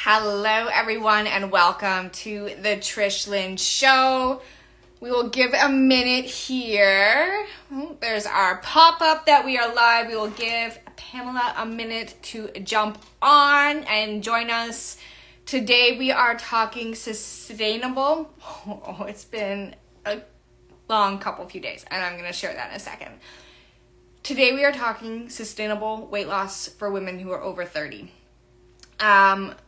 Hello, everyone, and welcome to the Trish Lynn Show. We will give a minute here. There's our pop-up that we are live. We will give Pamela a minute to jump on and join us. Today we are talking sustainable. It's been a long few days, and I'm going to share that in a second. Today we are talking sustainable weight loss for women who are over 30.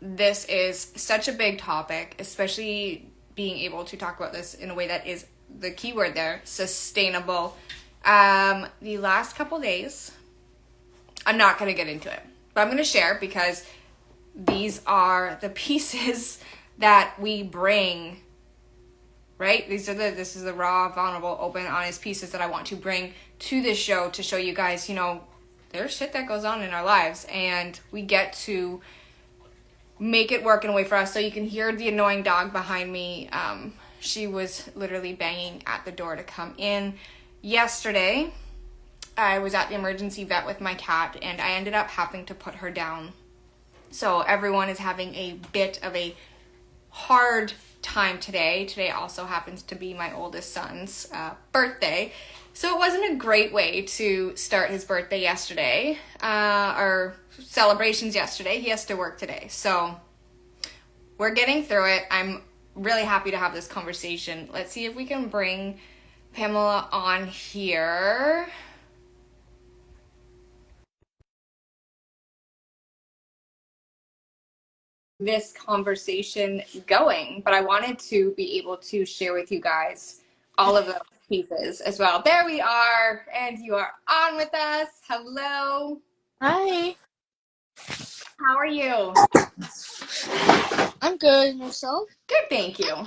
This is such a big topic, especially being able to talk about this in a way that is the key word there, sustainable. The last couple days, I'm not going to get into it, but I'm going to share because these are the pieces that we bring, right? This is the raw, vulnerable, open, honest pieces that I want to bring to this show to show you guys, there's shit that goes on in our lives, and we get to make it work in a way for us. So you can hear the annoying dog behind me. She was literally banging at the door to come in. Yesterday, I was at the emergency vet with my cat, and I ended up having to put her down. So everyone is having a bit of a hard time today. Today also happens to be my oldest son's birthday. So it wasn't a great way to start his birthday yesterday, or celebrations yesterday. He has to work today. So we're getting through it. I'm really happy to have this conversation. Let's see if we can bring Pamela on here. This conversation going, but I wanted to be able to share with you guys all of the pieces as well. There we are, and you are on with us. Hello. Hi, How are you? I'm good. And yourself? Good, thank you.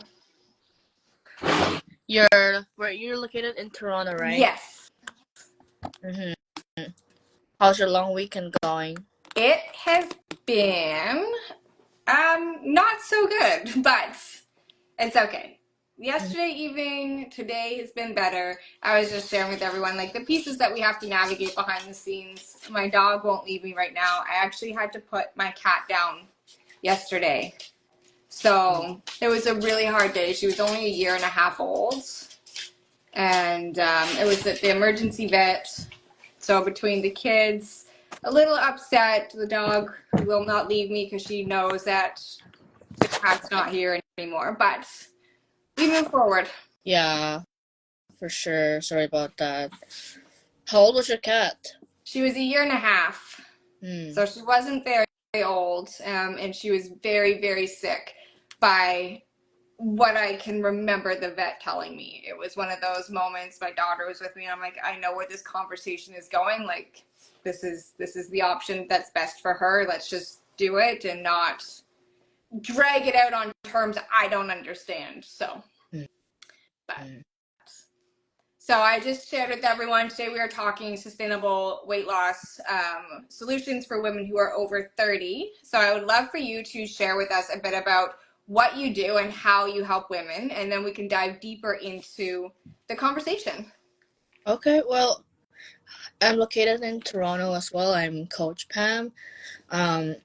You're located in Toronto, right? Yes. Mm-hmm. How's your long weekend going? It has been not so good, but it's okay. Yesterday evening, today has been better. I was just sharing with everyone like the pieces that we have to navigate behind the scenes. My dog won't leave me right now. I actually had to put my cat down yesterday. So it was a really hard day. She was only a year and a half old. And it was at the emergency vet. So between the kids, a little upset. The dog will not leave me because she knows that the cat's not here anymore. But we move forward. Yeah, for sure. Sorry about that. How old was your cat? She was a year and a half. So she wasn't very old. And she was very, very sick by what I can remember the vet telling me. It was one of those moments. My daughter was with me, and I'm like, I know where this conversation is going. Like, this is the option that's best for her. Let's just do it and not drag it out on terms I don't understand. But so I just shared with everyone today we are talking sustainable weight loss solutions for women who are over 30. So I would love for you to share with us a bit about what you do and how you help women, and then we can dive deeper into the conversation. Okay, well, I'm located in Toronto as well. I'm Coach Pam. Um,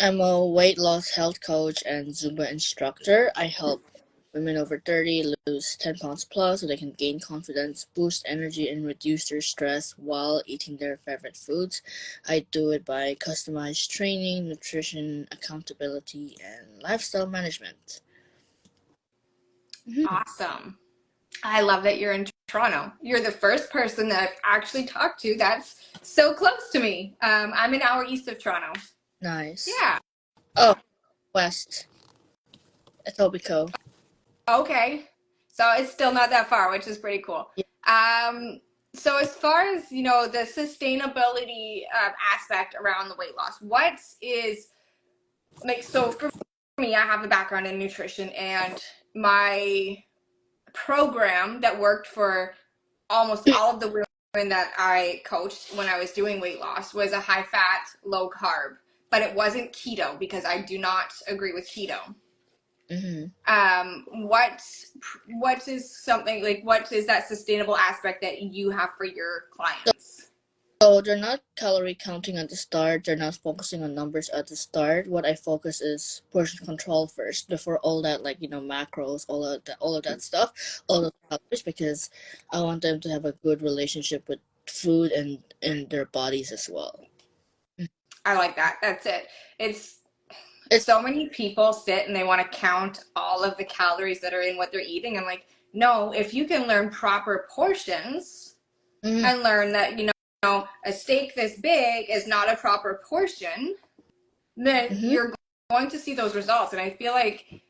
I'm a weight loss health coach and Zumba instructor. I help women over 30 lose 10 pounds plus so they can gain confidence, boost energy, and reduce their stress while eating their favorite foods. I do it by customized training, nutrition, accountability, and lifestyle management. Awesome. I love that you're in Toronto. You're the first person that I've actually talked to that's so close to me. I'm an hour east of Toronto. Nice. Yeah. Oh, West, Etobicoke. Okay. So it's still not that far, which is pretty cool. Yeah. So as far as, the sustainability aspect around the weight loss, what is like, so for me, I have a background in nutrition, and my program that worked for almost all of the women that I coached when I was doing weight loss was a high fat, low carb, but it wasn't keto because I do not agree with keto. What is something like, what is that sustainable aspect that you have for your clients? So they're not calorie counting at the start. They're not focusing on numbers at the start. What I focus is portion control first before all that, like macros, all of that stuff, all of the calories, because I want them to have a good relationship with food and their bodies as well. I like that. That's it. It's So many people sit and they want to count all of the calories that are in what they're eating. I'm like, no, if you can learn proper portions mm, and learn that, a steak this big is not a proper portion, then mm-hmm, you're going to see those results. And I feel like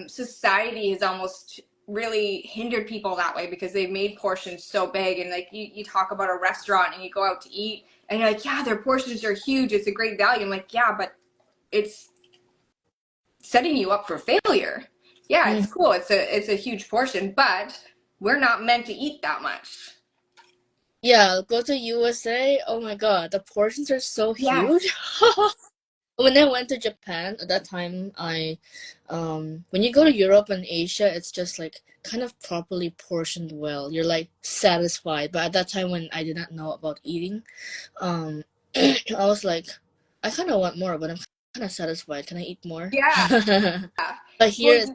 society has almost really hindered people that way because they've made portions so big. And like you talk about a restaurant and you go out to eat and you're like, yeah, their portions are huge. It's a great value. I'm like, yeah, but it's setting you up for failure. Yeah, it's mm. cool. It's a huge portion, but we're not meant to eat that much. Yeah, go to USA. Oh my God, the portions are so Yes. huge. When I went to Japan at that time, when you go to Europe and Asia, it's just like kind of properly portioned well. You're like satisfied. But at that time when I did not know about eating, um, I was like, I kind of want more, but I'm kind of satisfied. Can I eat more? Yeah. But here, it's,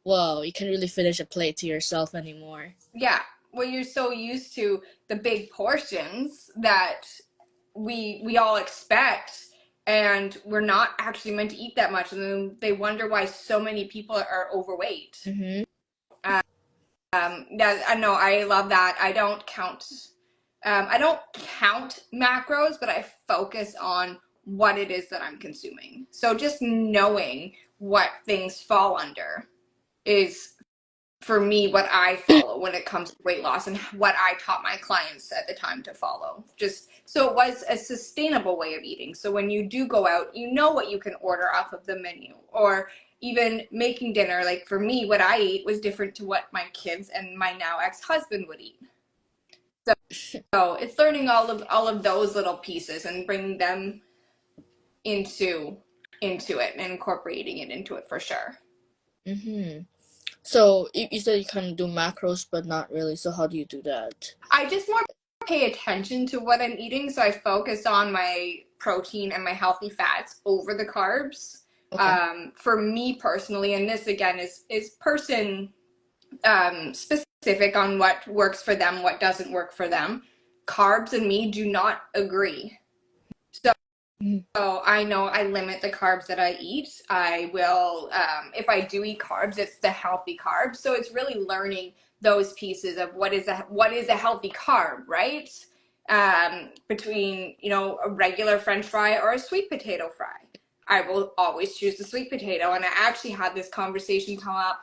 Well, wow, you can't really finish a plate to yourself anymore. yeah. Well, you're so used to the big portions that we all expect, and we're not actually meant to eat that much, and then they wonder why so many people are overweight. Mm-hmm. That I know, I love that. I don't count macros, but I focus on what it is that I'm consuming. So just knowing what things fall under is for me what I follow when it comes to weight loss and what I taught my clients at the time to follow. Just so it was a sustainable way of eating. So when you do go out, you know what you can order off of the menu, or even making dinner. Like for me, what I ate was different to what my kids and my now ex-husband would eat. So it's learning all of those little pieces and bringing them into it and incorporating it into it for sure. Mm-hmm. So you said you kind of do macros, but not really. So how do you do that? I just more pay attention to what I'm eating, so I focus on my protein and my healthy fats over the carbs. Okay. For me personally, and this again is person specific on what works for them, what doesn't work for them. Carbs and me do not agree. So I know I limit the carbs that I eat. I will, if I do eat carbs, it's the healthy carbs. So it's really learning those pieces of what is a healthy carb, right? Between a regular French fry or a sweet potato fry. I will always choose the sweet potato. And I actually had this conversation come up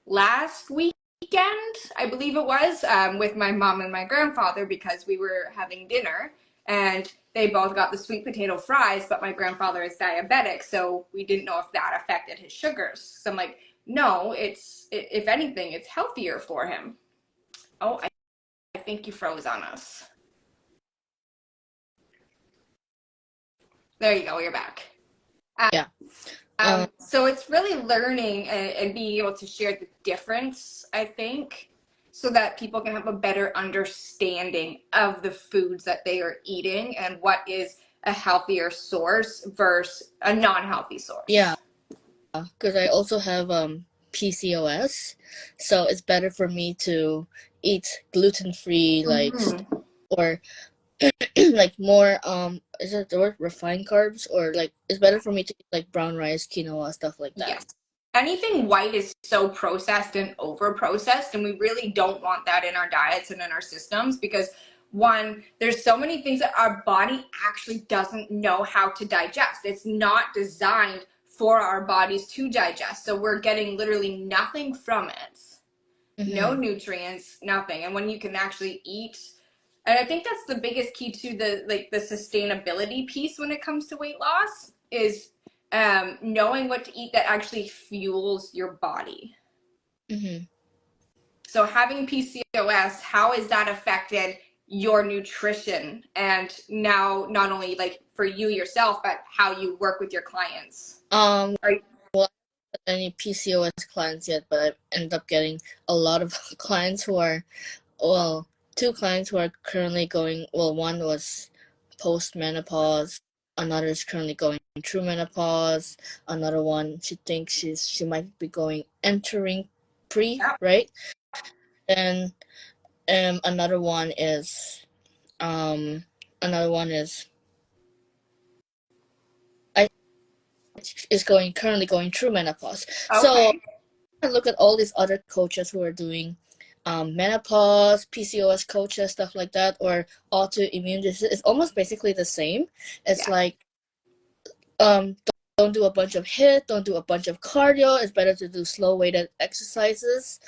last weekend, I believe it was, with my mom and my grandfather because we were having dinner and they both got the sweet potato fries, but my grandfather is diabetic, so we didn't know if that affected his sugars. So I'm like, no, if anything, it's healthier for him. Oh, I think you froze on us. There you go, you're back. Yeah. Um, So it's really learning and being able to share the difference, I think, so that people can have a better understanding of the foods that they are eating and what is a healthier source versus a non-healthy yeah, source. because I also have PCOS, so it's better for me to eat gluten-free, like Mm-hmm. or like more is it the word refined carbs, or like it's better for me to eat like brown rice, quinoa, stuff like that. Yes. Anything white is so processed and over processed, and we really don't want that in our diets and in our systems because one, there's so many things that our body actually doesn't know how to digest. It's not designed for our bodies to digest. So we're getting literally nothing from it. No Mm-hmm. nutrients, nothing. And when you can actually eat, and I think that's the biggest key to the sustainability piece when it comes to weight loss is knowing what to eat that actually fuels your body. Mm-hmm. So having PCOS, how has that affected your nutrition? And now not only like for you yourself, but how you work with your clients. Are you, Well, I haven't had any PCOS clients yet, but I've ended up getting a lot of clients who are, well, two clients who are currently going, well, one was post-menopause. Another is currently going through menopause. Another one, she thinks she might be entering pre, Yep. right? And another one is um another one is currently going through menopause. So Okay. I look at all these other coaches who are doing menopause, PCOS coaches, stuff like that, or autoimmune disease. It's almost basically the same. It's Yeah. like um don't do a bunch of HIIT, don't do a bunch of cardio. It's better to do slow weighted exercises.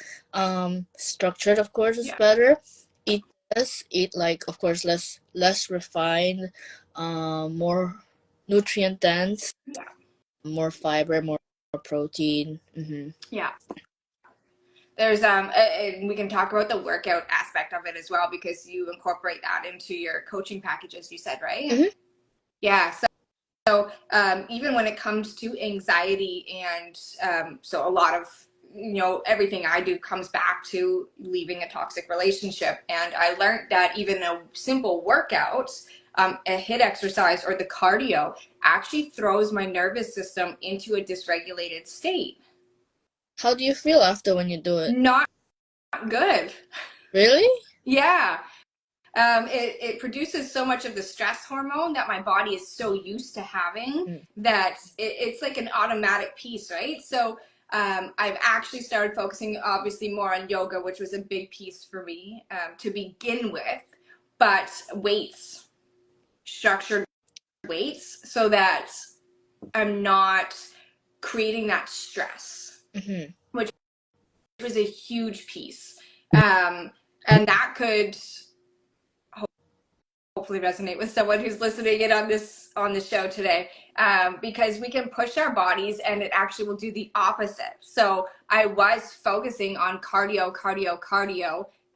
Structured, of course, is Yeah. better. Eat less, eat like, of course, less refined, more nutrient dense, Yeah. more fiber, more protein. Yeah. There's and we can talk about the workout aspect of it as well because you incorporate that into your coaching packages, you said, right? Mm-hmm. Yeah. So even when it comes to anxiety and so a lot of everything I do comes back to leaving a toxic relationship, and I learned that even a simple workout, a HIIT exercise or the cardio actually throws my nervous system into a dysregulated state. How do you feel after when you do it? Not good. Really? Yeah. It produces so much of the stress hormone that my body is so used to having Mm. that it's like an automatic piece, right? So I've actually started focusing obviously more on yoga, which was a big piece for me to begin with, but weights, structured weights, so that I'm not creating that stress, Mm-hmm. which was a huge piece. And that could hopefully resonate with someone who's listening in on the show today, because we can push our bodies and it actually will do the opposite. So I was focusing on cardio.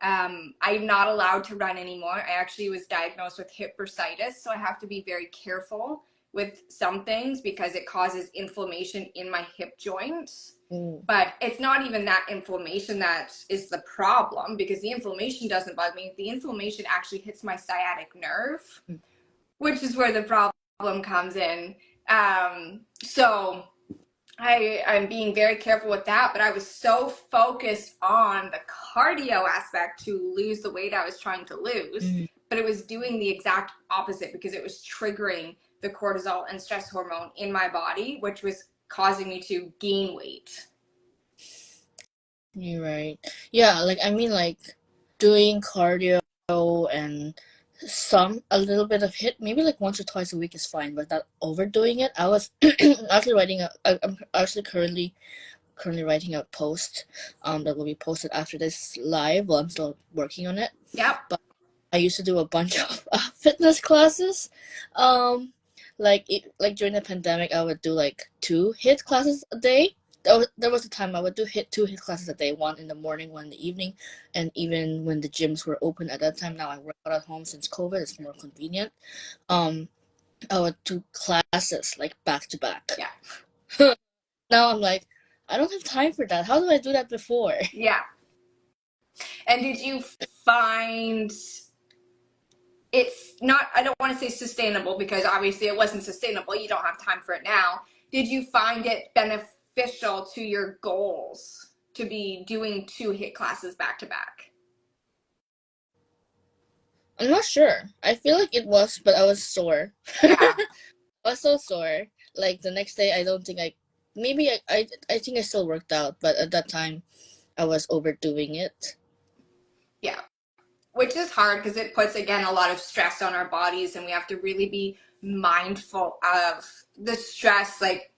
I'm not allowed to run anymore. I actually was diagnosed with hip bursitis, so I have to be very careful with some things because it causes inflammation in my hip joints. Mm. But it's not even that inflammation that is the problem, because the inflammation doesn't bug me. The inflammation actually hits my sciatic nerve, which is where the problem comes in. So I'm being very careful with that, but I was so focused on the cardio aspect to lose the weight I was trying to lose, Mm. but it was doing the exact opposite because it was triggering the cortisol and stress hormone in my body, which was causing me to gain weight. You're right. Yeah, like I mean, like doing cardio and a little bit of HIIT, maybe like once or twice a week is fine, but not overdoing it. I was actually I'm actually currently writing a post that will be posted after this live. Well, I'm still working on it. Yep. But I used to do a bunch of fitness classes. Like during the pandemic, I would do like 2 HIIT classes a day. There was a time I would do 2 HIIT classes a day, one in the morning, one in the evening, and even when the gyms were open at that time. Now I work out at home since COVID. It's more convenient. Um, I would do classes like back to back. Yeah. Now I'm like, I don't have time for that. How do I do that before? Yeah. And did you find it's not, I don't want to say sustainable because obviously it wasn't sustainable. You don't have time for it now. Did you find it beneficial to your goals to be doing 2 HIIT classes back to back? I'm not sure. I feel like it was, but I was sore. Yeah. I was so sore. Like the next day, I don't think maybe I think I still worked out, but at that time, I was overdoing it. Yeah. Which is hard because it puts, again, a lot of stress on our bodies, and we have to really be mindful of the stress. Like,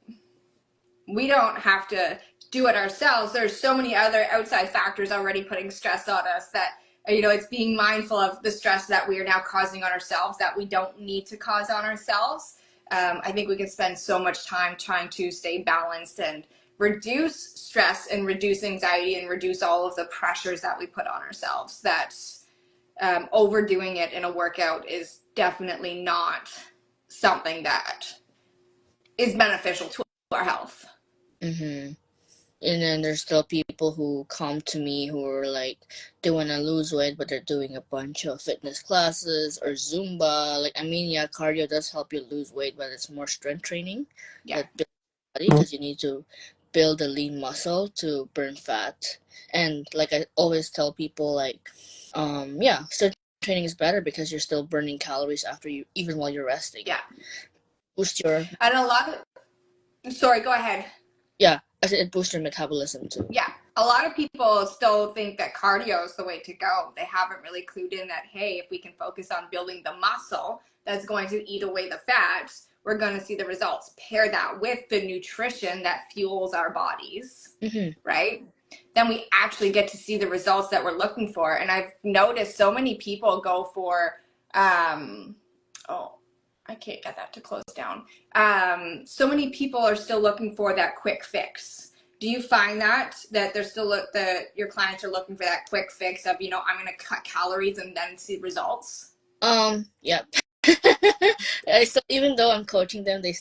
we don't have to do it ourselves. There's so many other outside factors already putting stress on us that, it's being mindful of the stress that we are now causing on ourselves that we don't need to cause on ourselves. I think we can spend so much time trying to stay balanced and reduce stress and reduce anxiety and reduce all of the pressures that we put on ourselves, that overdoing it in a workout is definitely not something that is beneficial to our health. Mm-hmm. And then there's still people who come to me who are like they want to lose weight, but they're doing a bunch of fitness classes or Zumba. Like, I mean, yeah, cardio does help you lose weight, but it's more strength training Yeah. that builds your body because you need to build a lean muscle to burn fat. And like I always tell people, like, yeah, strength training is better because you're still burning calories after you, even while you're resting. Yeah. Boost your And a lot of, sorry, go ahead. yeah, I said it boosts your metabolism too. Yeah. A lot of people still think that cardio is the way to go. They haven't really clued in that, hey, if we can focus on building the muscle that's going to eat away the fats, we're going to see the results. Pair that with the nutrition that fuels our bodies, right? Then we actually get to see the results that we're looking for. And I've noticed so many people go for, oh, I can't get that to close down. So many people are still looking for that quick fix. Do you find that they're still your clients are looking for that quick fix of, I'm going to cut calories and then see results? Yeah. So even though I'm coaching them, they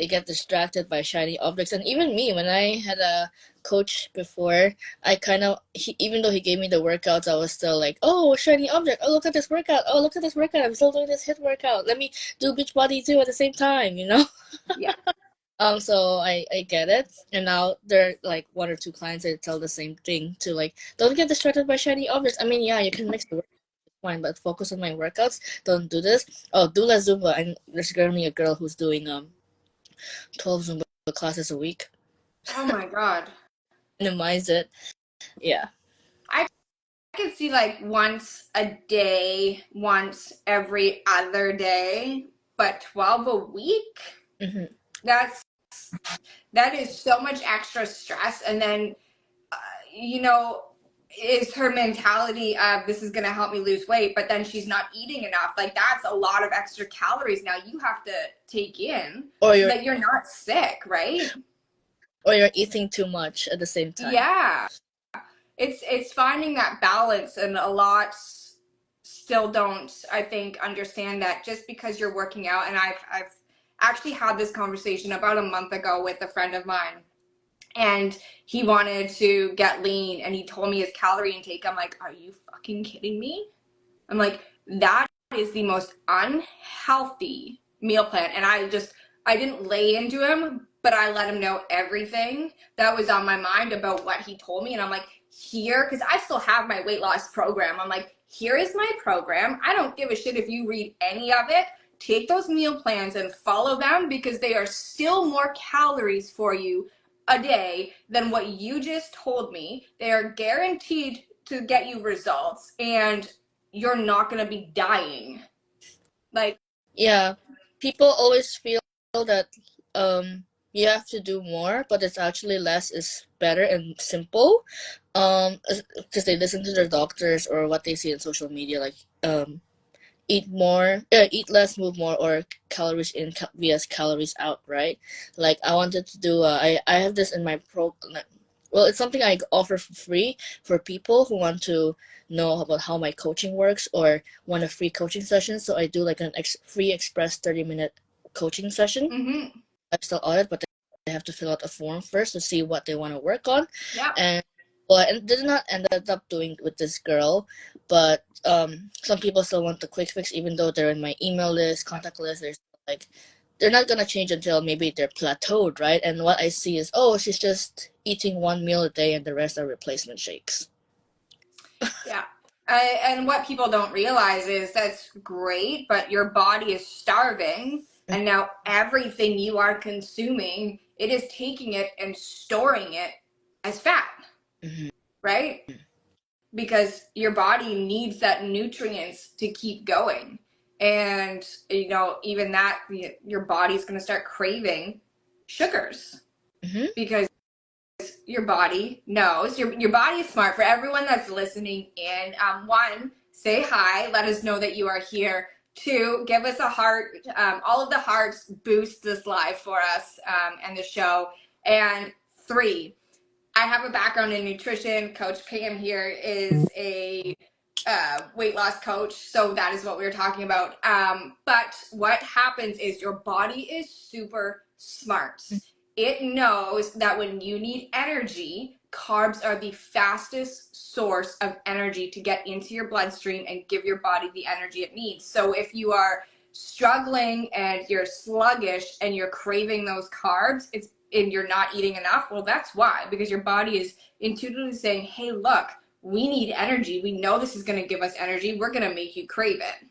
get distracted by shiny objects. And even me, when I had a coach before, I kind of even though he gave me the workouts, I was still like, oh, shiny object. Oh, look at this workout. Oh, look at this workout. I'm still doing this HIIT workout. Let me do Beachbody too at the same time. Yeah. So I get it, and now there are like one or two clients that tell the same thing to like, don't get distracted by shiny objects. I mean, yeah, you can mix the fine, but focus on my workouts. Don't do this. Oh, do less Zumba. And there's currently a girl who's doing 12 Zumba classes a week. Oh my God. Minimize it. Yeah. I could see like once a day, once every other day, but 12 a week? That is so much extra stress. And then, is her mentality of this is going to help me lose weight, but then she's not eating enough. Like, that's a lot of extra calories now you have to take in so that you're not sick, right? Or you're eating too much at the same time. Yeah. It's finding that balance, and a lot still don't, I think, understand that just because you're working out. And I've actually had this conversation about a month ago with a friend of mine, and he wanted to get lean, and he told me his calorie intake. I'm like, are you fucking kidding me? I'm like, that is the most unhealthy meal plan. And I didn't lay into him, but I let him know everything that was on my mind about what he told me. And I'm like, here, because I still have my weight loss program. I'm like, here is my program. I don't give a shit if you read any of it. Take those meal plans and follow them, because they are still more calories for you a day than what you just told me. They are guaranteed to get you results, and you're not going to be dying. Like, yeah, people always feel that you have to do more, but it's actually less is better and simple, because they listen to their doctors or what they see in social media, like eat more, eat less, move more, or calories in vs calories out, right? Like, I wanted to do I have this in my well, it's something I offer for free for people who want to know about how my coaching works or want a free coaching session. So I do like an free express 30-minute coaching session, lifestyle audit, but they have to fill out a form first to see what they want to work on. yeah. And well, I did not end up doing with this girl, but some people still want the quick fix, even though they're in my email list, contact list. There's like, they're not gonna change until maybe they're plateaued, right? And what I see is, oh, she's just eating one meal a day, and the rest are replacement shakes. Yeah. And what people don't realize is that's great, but your body is starving, and now everything you are consuming, it is taking it and storing it as fat, right? Because your body needs that nutrients to keep going. And, even that, your body's going to start craving sugars, because your body knows. Your body is smart. For everyone that's listening in, one, say hi, let us know that you are here. Two, give us a heart. All of the hearts boost this live for us, and the show. And three, I have a background in nutrition. Coach Pam here is a weight loss coach, so that is what we were talking about. But what happens is your body is super smart. it knows that when you need energy, carbs are the fastest source of energy to get into your bloodstream and give your body the energy it needs. So if you are struggling and you're sluggish and you're craving those carbs, and you're not eating enough, well, that's why, because your body is intuitively saying, hey, look, we need energy. We know this is going to give us energy. We're going to make you crave it.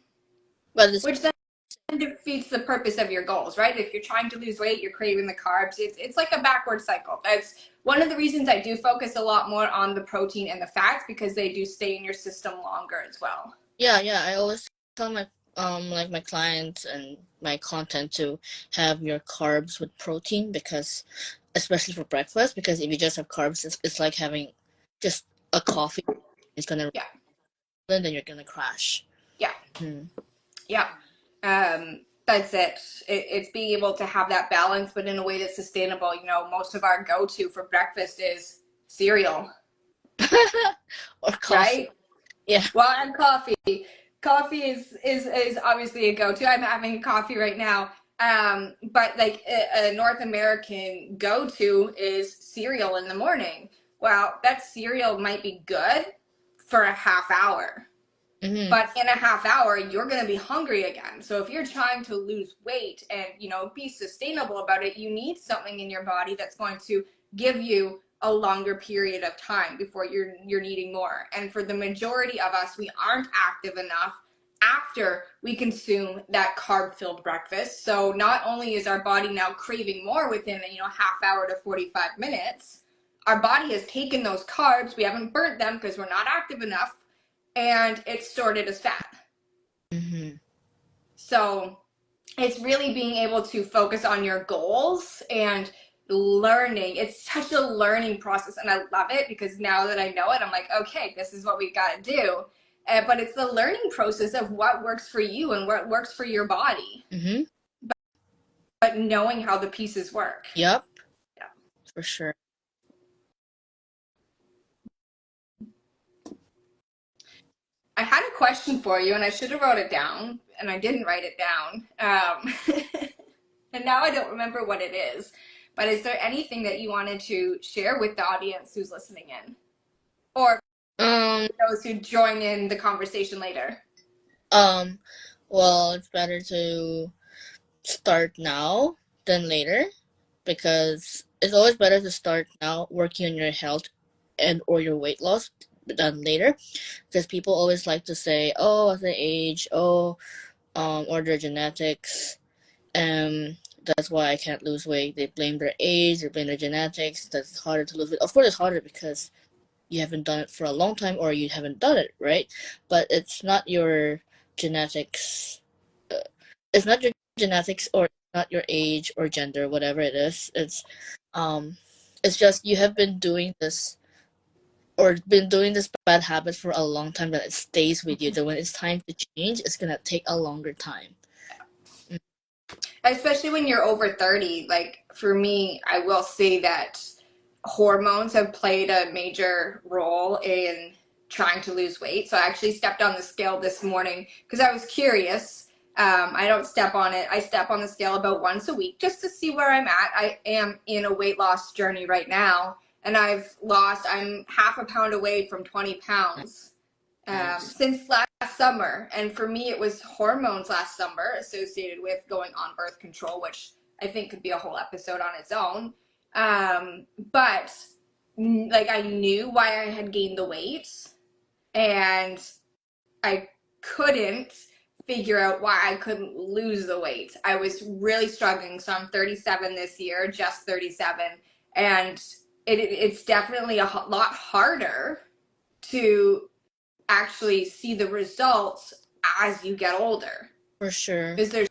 But it's, Which then defeats the purpose of your goals, right? If you're trying to lose weight, you're craving the carbs. It's like a backward cycle. That's one of the reasons I do focus a lot more on the protein and the fats, because they do stay in your system longer as well. yeah, I always tell my like my clients and my content to have your carbs with protein, because especially for breakfast, because if you just have carbs, it's like having just a coffee. It's gonna, Yeah. then you're gonna crash. Yeah. Hmm. Yeah. That's it. It's being able to have that balance, but in a way that's sustainable. You know, most of our go-to for breakfast is cereal, Or coffee. right? Yeah. Well, and coffee. Coffee is obviously a go-to. I'm having coffee right now. But like a North American go-to is cereal in the morning. Well, that cereal might be good for a half hour. Mm-hmm. But in a half hour, you're going to be hungry again. So if you're trying to lose weight and, you know, be sustainable about it, you need something in your body that's going to give you a longer period of time before you're needing more. And for the majority of us, we aren't active enough after we consume that carb-filled breakfast. So not only is our body now craving more within, you know, half hour to 45 minutes, our body has taken those carbs, we haven't burnt them because we're not active enough, and it's stored it as fat. Mm-hmm. So it's really being able to focus on your goals and learning. It's such a learning process, and I love it, because now that I know it, I'm like, okay, this is what we got to do. But it's the learning process of what works for you and what works for your body. Mm-hmm. But knowing how the pieces work. Yep. Yeah. For sure. I had a question for you, and I should have wrote it down, and I didn't write it down. And now I don't remember what it is. But is there anything that you wanted to share with the audience who's listening in? Or those who join in the conversation later? Well, it's better to start now than later, because it's always better to start now working on your health and or your weight loss than later, because people always like to say, oh, as they age, or their genetics, that's why I can't lose weight. They blame their age, they blame their genetics, that's harder to lose weight. Of course it's harder because you haven't done it for a long time, or you haven't done it, right? But it's not your genetics, it's not your genetics, or not your age or gender, whatever it is. It's just you have been doing this, or been doing this bad habit for a long time, that it stays with you, that when it's time to change, it's gonna take a longer time. Especially when you're over 30. Like for me, I will say that hormones have played a major role in trying to lose weight. So I actually stepped on the scale this morning because I was curious. I don't step on it. I step on the scale about once a week just to see where I'm at. I am in a weight loss journey right now, and I'm half a pound away from 20 pounds since last summer. And for me, it was hormones last summer associated with going on birth control, which I think could be a whole episode on its own. But like I knew why I had gained the weight, and I couldn't figure out why I couldn't lose the weight. I was really struggling. So I'm 37 this year, just 37. And it's definitely a lot harder to actually see the results as you get older. For sure. Because there's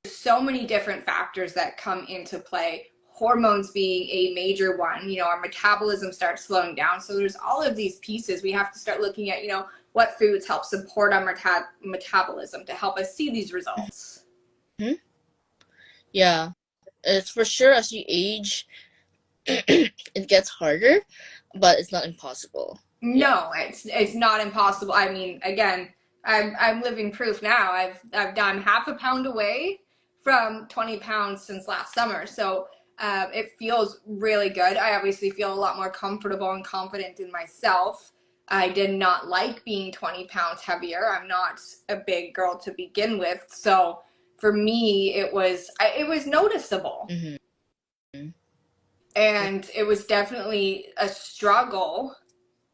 so many different factors that come into play, hormones being a major one. You know, our metabolism starts slowing down. So there's all of these pieces. We have to start looking at, you know, what foods help support our metabolism to help us see these results. Mm-hmm. Yeah, it's for sure, as you age, it gets harder, but it's not impossible. No, it's not impossible. I mean, again, I'm living proof now. I'm half a pound away from 20 pounds since last summer. So It feels really good. I obviously feel a lot more comfortable and confident in myself. I did not like being 20 pounds heavier. I'm not a big girl to begin with. So for me, it was noticeable. Mm-hmm. And it was definitely a struggle,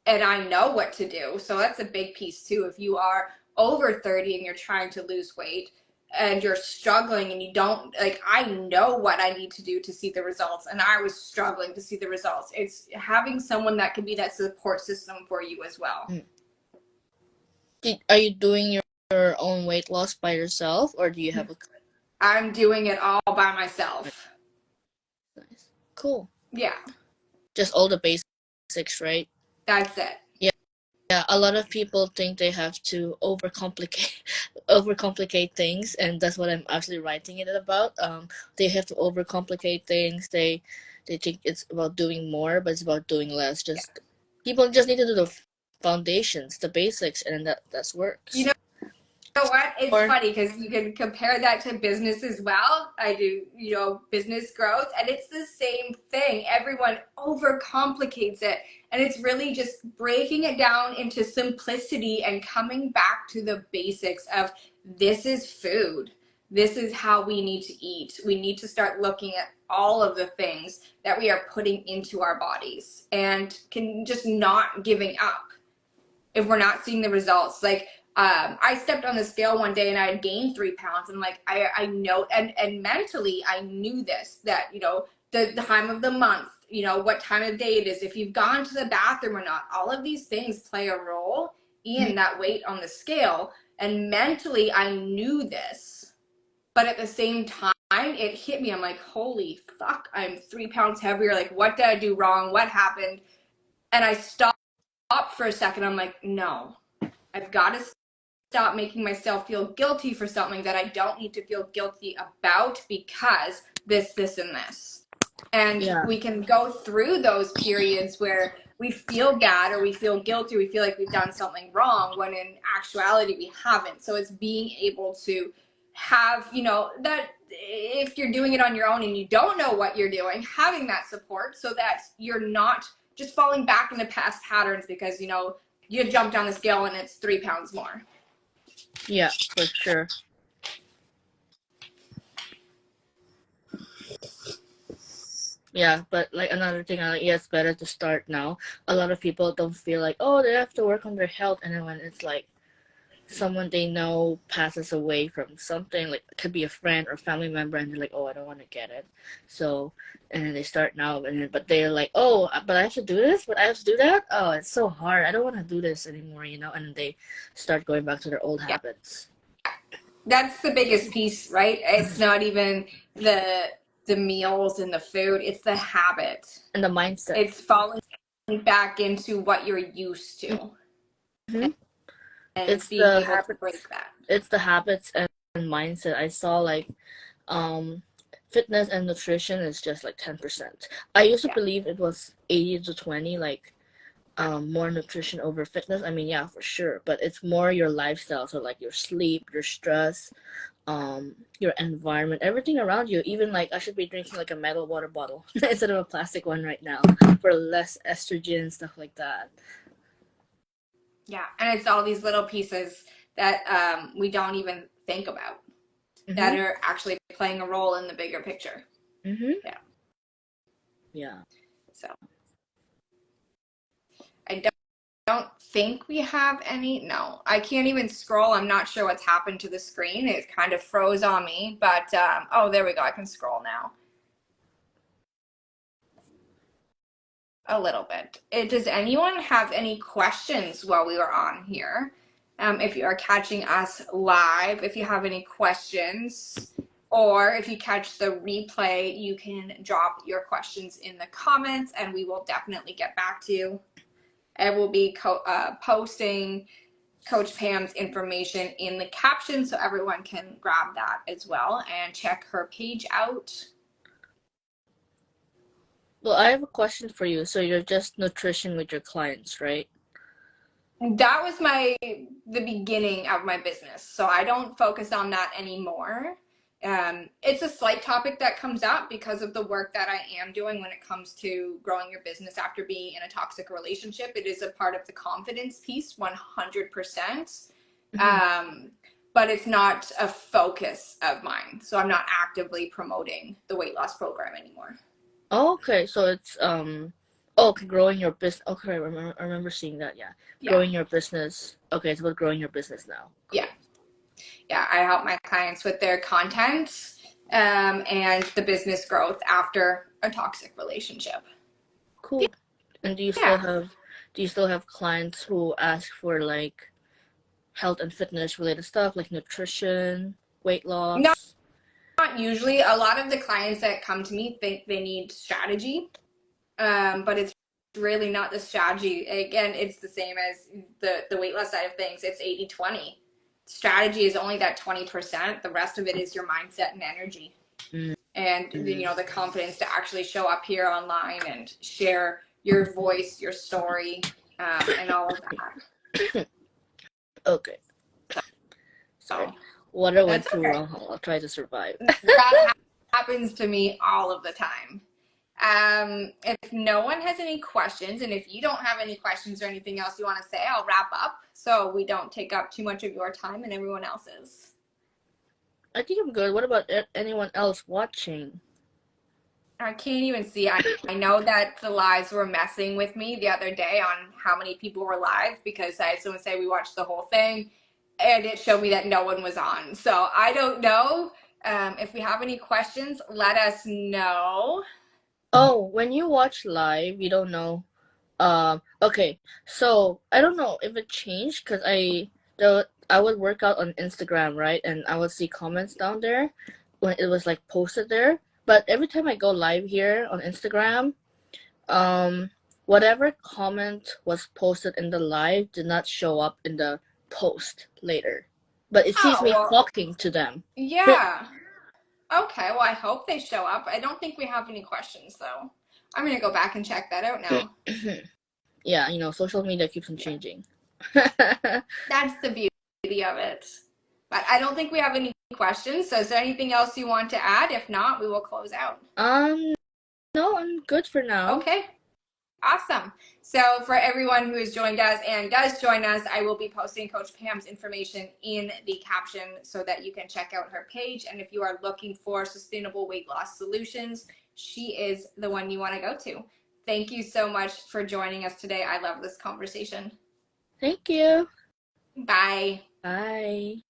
and I know what to do. So that's a big piece too. If you are over 30 and you're trying to lose weight and you're struggling and you don't, like, I know what I need to do to see the results, and I was struggling to see the results. It's having someone that can be that support system for you as well. Are you doing your own weight loss by yourself, or do you have a... I'm doing it all by myself. Nice. Cool. Yeah, Just all the basics, right? that's it. Yeah, a lot of people think they have to overcomplicate things, and that's what I'm actually writing it about. They have to overcomplicate things. They think it's about doing more, but it's about doing less. Just people just need to do the foundations, the basics, and that works. You know what? It's Or funny because you can compare that to business as well. I do, business growth, and it's the same thing. Everyone overcomplicates it, and it's really just breaking it down into simplicity and coming back to the basics of this is food. This is how we need to eat. We need to start looking at all of the things that we are putting into our bodies and can just not giving up if we're not seeing the results. Like, I stepped on the scale one day and I had gained 3 pounds. And like, I know, and mentally I knew this, that, the time of the month, what time of day it is, if you've gone to the bathroom or not, all of these things play a role in that weight on the scale. And mentally I knew this, but at the same time, it hit me. I'm like, holy fuck, I'm 3 pounds heavier. Like, what did I do wrong? What happened? And I stopped for a second. I'm like, no, I've got to stop making myself feel guilty for something that I don't need to feel guilty about, because this, and this. And we can go through those periods where we feel bad or we feel guilty, we feel like we've done something wrong, when in actuality we haven't. So it's being able to have, that if you're doing it on your own and you don't know what you're doing, having that support so that you're not just falling back into past patterns because, you jumped on the scale and it's 3 pounds more. Yeah, for sure. Yeah, but like another thing, it's better to start now. A lot of people don't feel like, oh, they have to work on their health, and then when it's like someone they know passes away from something, like it could be a friend or family member, and they're like, oh, I don't want to get it. So, and then they start now, but they're like, oh, but I have to do this, but I have to do that. Oh, it's so hard. I don't want to do this anymore, and they start going back to their old habits. That's the biggest piece, right? It's not even the meals and the food, it's the habit and the mindset. It's falling back into what you're used to. Mm-hmm. And it's being the able habits, to break that. It's the habits and mindset. I saw like fitness and nutrition is just like 10%. I used to believe it was 80 to 20, like more nutrition over fitness. I mean, yeah, for sure, but it's more your lifestyle. So like your sleep, your stress, your environment, everything around you. Even like I should be drinking like a metal water bottle instead of a plastic one right now for less estrogen, stuff like that. Yeah, and it's all these little pieces that we don't even think about that are actually playing a role in the bigger picture. Yeah. So I don't think we have any. No, I can't even scroll. I'm not sure what's happened to the screen. It kind of froze on me, but oh, there we go. I can scroll now. A little bit. Does anyone have any questions while we were on here? If you are catching us live, if you have any questions, or if you catch the replay, you can drop your questions in the comments and we will definitely get back to you. I will be posting Coach Pam's information in the caption so everyone can grab that as well and check her page out. Well, I have a question for you. So you're just nutrition with your clients, right? That was the beginning of my business. So I don't focus on that anymore. It's a slight topic that comes up because of the work that I am doing when it comes to growing your business after being in a toxic relationship. It is a part of the confidence piece, 100%. But it's not a focus of mine. So I'm not actively promoting the weight loss program anymore. Oh, okay, so it's okay, growing your business. Okay, I remember seeing that. Yeah, Yeah. growing your business. Okay, it's about growing your business now. Cool. Yeah, I help my clients with their content and the business growth after a toxic relationship. Cool. And Yeah. do you still have clients who ask for like health and fitness related stuff like nutrition, weight Not loss? usually. A lot of the clients that come to me think they need strategy, but it's really not the strategy. Again, it's the same as the weight loss side of things. It's 80-20. Strategy is only that 20%. The rest of it is your mindset and energy. Mm. And the confidence to actually show up here online and share your voice, your story, and all of that. Okay. Sorry. So Water went that's too okay. long. I'll try to survive. That happens to me all of the time. If no one has any questions, and if you don't have any questions or anything else you want to say, I'll wrap up so we don't take up too much of your time and everyone else's. I think I'm good. What about anyone else watching? I can't even see. I know that the lives were messing with me the other day on how many people were live because I had someone say we watched the whole thing and it showed me that no one was on. So I don't know. If we have any questions, let us know. Oh, when you watch live, you don't know. Okay. So I don't know if it changed because I would work out on Instagram, right? And I would see comments down there when it was like posted there. But every time I go live here on Instagram, um, whatever comment was posted in the live did not show up in the post later. But it sees Oh, me well, talking to them. yeah. Okay, well, I hope they show up. I don't think we have any questions, though. I'm going to go back and check that out now. Yeah, social media keeps on Yeah, changing. that's the beauty of it. But I don't think we have any questions. So is there anything else you want to add? If not, we will close out. Um, no, I'm good for now. Okay, awesome. So for everyone who has joined us and does join us, I will be posting Coach Pam's information in the caption so that you can check out her page. And if you are looking for sustainable weight loss solutions, she is the one you want to go to. Thank you so much for joining us today. I love this conversation. Thank you. Bye. Bye.